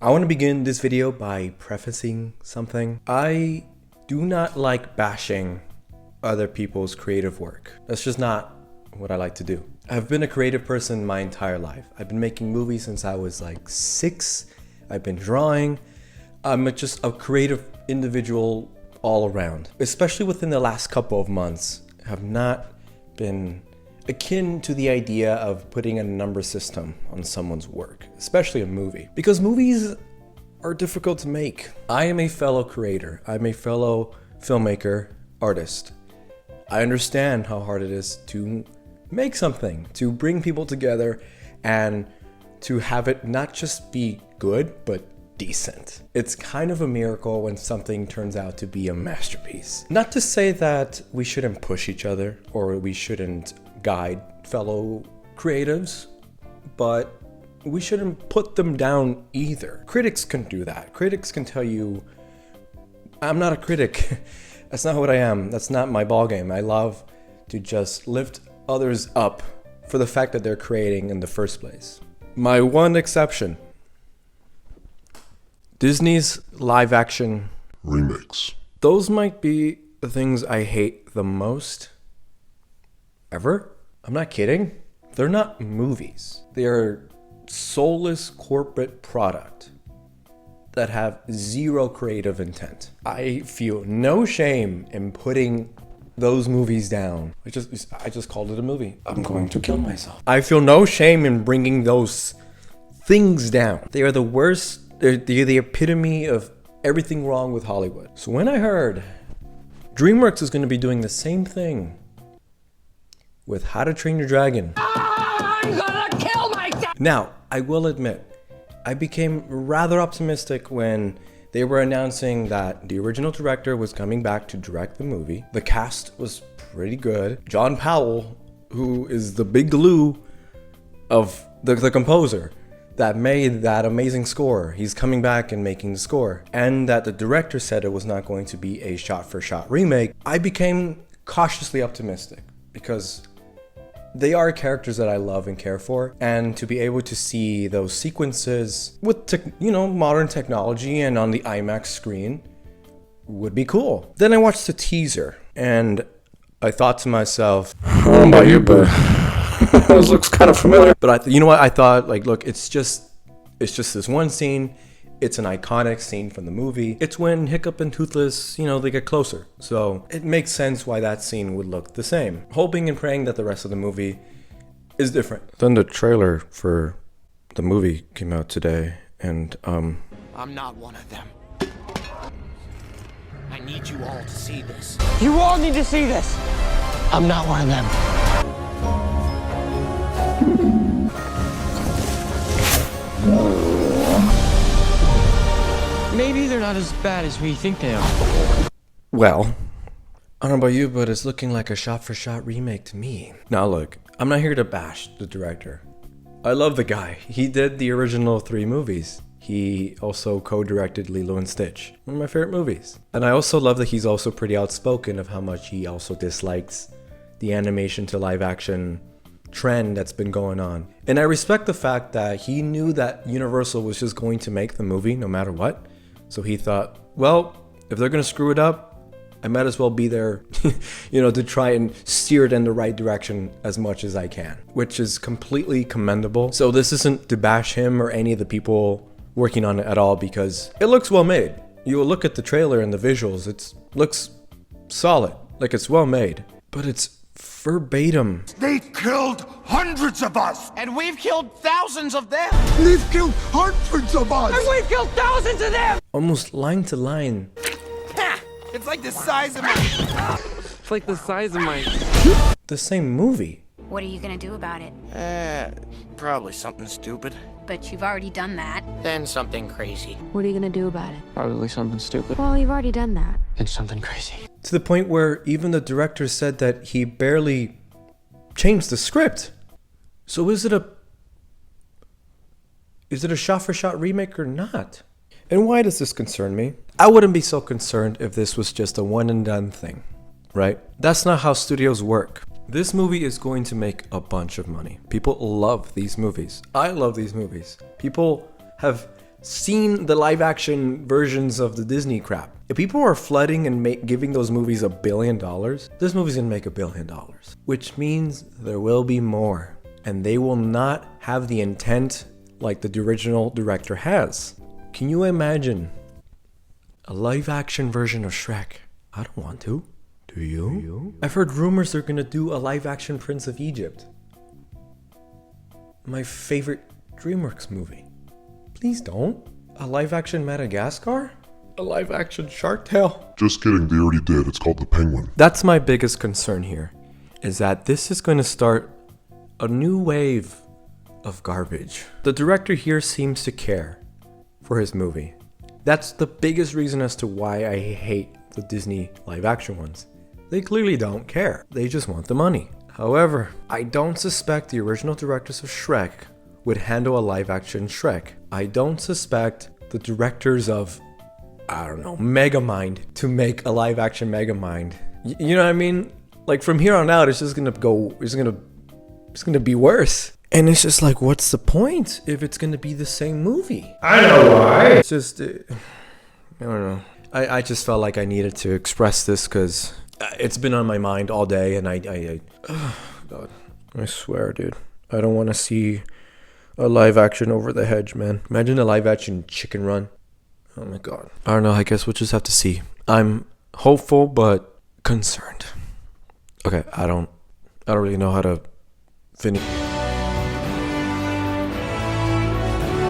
I want to begin this video by prefacing something. I do not like bashing other people's creative work. That's just not what I like to do. I've been a creative person my entire life. I've been making movies since I was like 6. I've been drawing. I'm just a creative individual all around. Especially within the last couple of months, have not been akin to the idea of putting a number system on someone's work, especially a movie, because movies are difficult to make. I am a fellow creator. I'm a fellow filmmaker, artist. I understand how hard it is to make something, to bring people together and to have it not just be good, but decent. It's kind of a miracle when something turns out to be a masterpiece. Not to say that we shouldn't push each other or we shouldn't guide fellow creatives, but we shouldn't put them down either. Critics can do that. Critics can tell you, I'm not a critic. That's not what I am. That's not my ballgame. I love to just lift others up for the fact that they're creating in the first place. My one exception, Disney's live action remakes. Those might be the things I hate the most ever. I'm not kidding. They're not movies. They're soulless corporate product that have zero creative intent. I feel no shame in putting those movies down. I just called it a movie. I'm going to kill myself. I feel no shame in bringing those things down. They are the worst. They're the epitome of everything wrong with Hollywood. So when I heard DreamWorks is going to be doing the same thing with How to Train Your Dragon. I'm gonna kill myself! Now, I will admit, I became rather optimistic when they were announcing that the original director was coming back to direct the movie. The cast was pretty good. John Powell, who is the big glue of the composer that made that amazing score, he's coming back and making the score. And that the director said it was not going to be a shot-for-shot remake. I became cautiously optimistic because they are characters that I love and care for, and to be able to see those sequences with modern technology and on the IMAX screen would be cool. Then I watched the teaser and I thought to myself, I don't know about you, but this looks kind of familiar. But I thought, like, look, it's just this one scene. It's an iconic scene from the movie. It's when Hiccup and Toothless, they get closer. So it makes sense why that scene would look the same. Hoping and praying that the rest of the movie is different. Then the trailer for the movie came out today, and I'm not one of them. I need you all to see this. You all need to see this! I'm not one of them. Maybe they're not as bad as we think they are. well, I don't know about you, but it's looking like a shot-for-shot remake to me. Now look, I'm not here to bash the director. I love the guy. He did the original 3 movies. He also co-directed Lilo and Stitch, one of my favorite movies. And I also love that he's also pretty outspoken of how much he also dislikes the animation to live action trend that's been going on. And I respect the fact that he knew that Universal was just going to make the movie no matter what. So he thought, well, if they're going to screw it up, I might as well be there, to try and steer it in the right direction as much as I can, which is completely commendable. So this isn't to bash him or any of the people working on it at all, because it looks well made. You look at the trailer and the visuals, it looks solid, like it's well made, but it's verbatim. They've killed hundreds of us! And we've killed thousands of them! They've killed hundreds of us! And we've killed thousands of them! Almost line to line. Ha! It's like the size of my... It's like the size of my... The same movie. What are you gonna do about it? Probably something stupid. But you've already done that. Then something crazy. What are you gonna do about it? Probably something stupid. Well, you've already done that. And something crazy. To the point where even the director said that he barely changed the script. So is it a shot-for-shot remake or not? And why does this concern me? I wouldn't be so concerned if this was just a one-and-done thing, right? That's not how studios work. This movie is going to make a bunch of money. People love these movies. I love these movies. People have seen the live action versions of the Disney crap. If people are flooding and giving those movies $1 billion, this movie's gonna make $1 billion. Which means there will be more. And they will not have the intent like the original director has. Can you imagine a live action version of Shrek? I don't want to. Do you? I've heard rumors they're gonna do a live action Prince of Egypt. My favorite DreamWorks movie. Please don't. A live action Madagascar? A live action Shark Tale? Just kidding, they already did. It's called The Penguin. That's my biggest concern here, is that this is going to start a new wave of garbage. The director here seems to care for his movie. That's the biggest reason as to why I hate the Disney live action ones. They clearly don't care. They just want the money. However, I don't suspect the original directors of Shrek would handle a live action Shrek. I don't suspect the directors of, I don't know, Megamind to make a live action Megamind. You know what I mean? Like from here on out, it's just gonna go, it's gonna be worse. And it's just like, what's the point if it's gonna be the same movie? I know why. It's just, I don't know. I just felt like I needed to express this because it's been on my mind all day, and oh God, I swear, dude, I don't want to see a live action Over the Hedge, man. Imagine a live action Chicken Run. Oh my God. I don't know. I guess we'll just have to see. I'm hopeful but concerned. Okay, I don't really know how to finish.